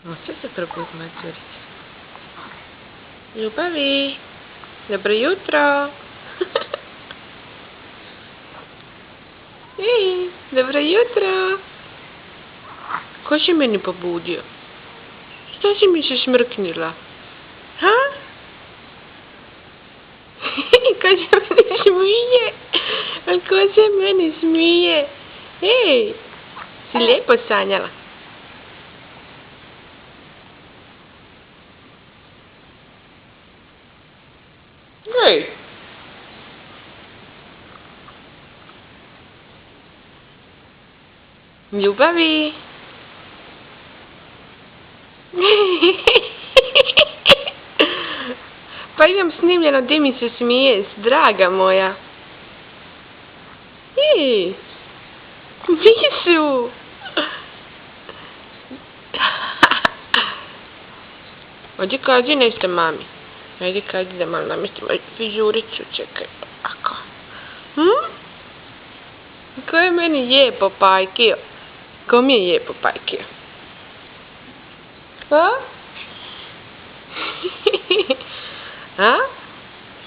Može se probud, Mađurica. Ljubavi, dobro jutro. Ej, dobro jutro. Ko si meni pobudio? Što si mi se smrknila? Ha? Ko se meni smije? Ko se meni smije? Ej, si lijepo sanjala? Ej. Ljubavi. Pa imam snimljeno gdje mi se smiješ, draga moja. Ej, nisu. Odi kaži nešto mami. Ajde kaži da malo namestimo frizuricu, čekaj. Ako. Ko je meni lijepo pajkio? Ko mi je lijepo pajkio? A? A?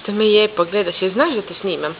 Što me lijepo gledaš, jer znaš da te snimam,